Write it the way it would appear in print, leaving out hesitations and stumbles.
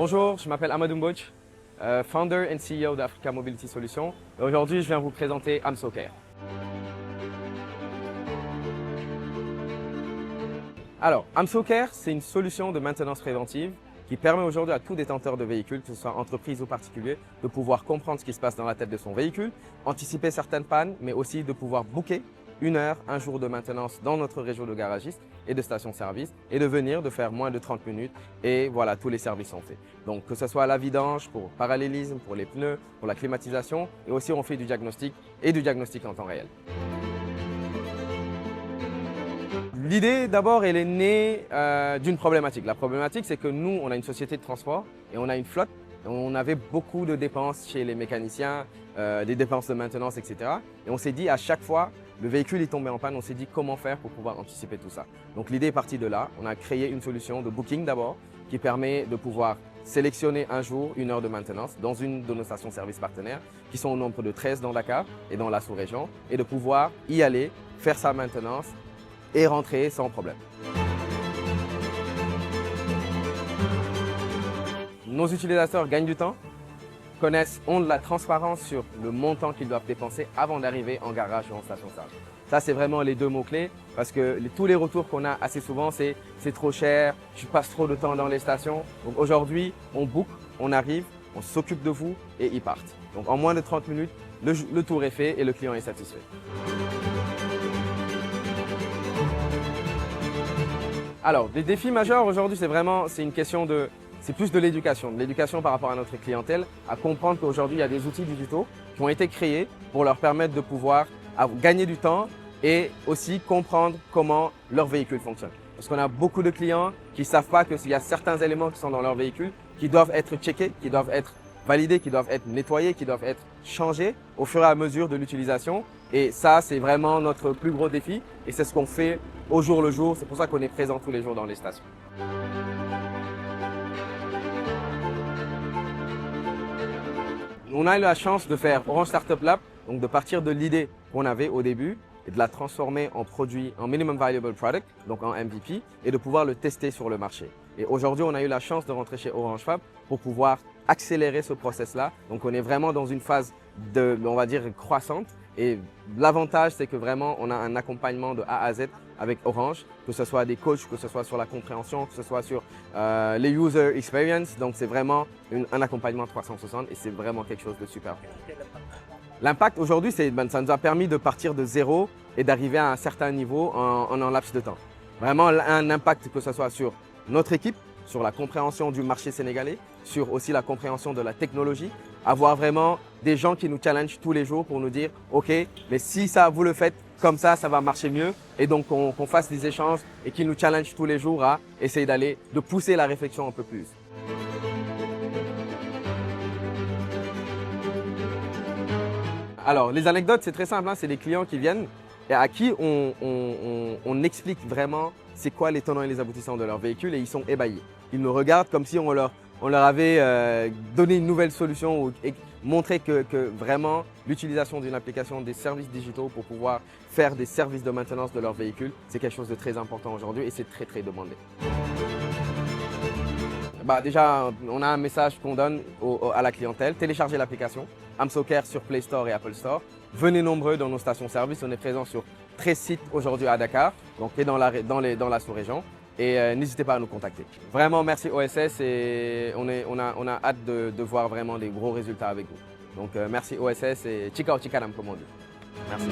Bonjour, je m'appelle Amadou Mbouch, founder and CEO d'Africa Mobility Solutions. Aujourd'hui, je viens vous présenter AmsoCare. Alors, AmsoCare, c'est une solution de maintenance préventive qui permet aujourd'hui à tout détenteur de véhicule, que ce soit entreprise ou particulier, de pouvoir comprendre ce qui se passe dans la tête de son véhicule, anticiper certaines pannes, mais aussi de pouvoir booker une heure, un jour de maintenance dans notre réseau de garagistes et de stations-service et de venir, de faire moins de 30 minutes et voilà, tous les services sont faits. Donc que ce soit la vidange, pour parallélisme, pour les pneus, pour la climatisation et aussi on fait du diagnostic et du diagnostic en temps réel. L'idée d'abord, elle est née d'une problématique. La problématique, c'est que nous, on a une société de transport et on a une flotte. On avait beaucoup de dépenses chez les mécaniciens, des dépenses de maintenance, etc. Et on s'est dit à chaque fois, le véhicule est tombé en panne, on s'est dit comment faire pour pouvoir anticiper tout ça. Donc l'idée est partie de là. On a créé une solution de booking d'abord qui permet de pouvoir sélectionner un jour, une heure de maintenance dans une de nos stations-service partenaires qui sont au nombre de 13 dans Dakar et dans la sous-région et de pouvoir y aller, faire sa maintenance et rentrer sans problème. Nos utilisateurs gagnent du temps, ont de la transparence sur le montant qu'ils doivent dépenser avant d'arriver en garage ou en station-service. Ça, c'est vraiment les deux mots-clés parce que tous les retours qu'on a assez souvent, c'est trop cher, je passe trop de temps dans les stations. Donc aujourd'hui, on book, on arrive, on s'occupe de vous et ils partent. Donc en moins de 30 minutes, le tour est fait et le client est satisfait. Alors, les défis majeurs aujourd'hui, c'est une question de, c'est plus de l'éducation par rapport à notre clientèle, à comprendre qu'aujourd'hui, il y a des outils digitaux qui ont été créés pour leur permettre de pouvoir gagner du temps et aussi comprendre comment leur véhicule fonctionne. Parce qu'on a beaucoup de clients qui ne savent pas qu'il y a certains éléments qui sont dans leur véhicule qui doivent être checkés, qui doivent être validés, qui doivent être nettoyés, qui doivent être changés au fur et à mesure de l'utilisation. Et ça, c'est vraiment notre plus gros défi et c'est ce qu'on fait au jour le jour. C'est pour ça qu'on est présent tous les jours dans les stations. On a eu la chance de faire Orange Startup Lab, donc de partir de l'idée qu'on avait au début et de la transformer en produit, en Minimum Viable Product, donc en MVP, et de pouvoir le tester sur le marché. Et aujourd'hui, on a eu la chance de rentrer chez Orange Fab pour pouvoir accélérer ce process-là. Donc, on est vraiment dans une phase de, on va dire, croissante. Et l'avantage, c'est que vraiment, on a un accompagnement de A à Z avec Orange, que ce soit des coachs, que ce soit sur la compréhension, que ce soit sur les user experience. Donc, c'est vraiment un accompagnement 360 et c'est vraiment quelque chose de super. L'impact aujourd'hui, ça nous a permis de partir de zéro et d'arriver à un certain niveau en un laps de temps. Vraiment un impact que ce soit sur notre équipe, sur la compréhension du marché sénégalais, sur aussi la compréhension de la technologie, avoir vraiment des gens qui nous challengent tous les jours pour nous dire « Ok, mais si ça vous le faites comme ça va marcher mieux » et donc qu'on fasse des échanges et qu'ils nous challengent tous les jours à essayer de pousser la réflexion un peu plus. Alors, les anecdotes, c'est très simple, hein, c'est des clients qui viennent et à qui on explique vraiment c'est quoi les tenants et les aboutissants de leur véhicule et ils sont ébahis. Ils nous regardent comme si on leur avait donné une nouvelle solution et montré que vraiment l'utilisation d'une application, des services digitaux pour pouvoir faire des services de maintenance de leur véhicule, c'est quelque chose de très important aujourd'hui et c'est très très demandé. Déjà, on a un message qu'on donne à la clientèle. Téléchargez l'application AmsoCare sur Play Store et Apple Store. Venez nombreux dans nos stations-service. On est présent sur 13 sites aujourd'hui à Dakar, donc et dans la sous-région. Et n'hésitez pas à nous contacter. Vraiment, merci OSS et on a hâte de voir vraiment des gros résultats avec vous. Donc merci OSS et Chikao Chikaram comme on dit. Merci.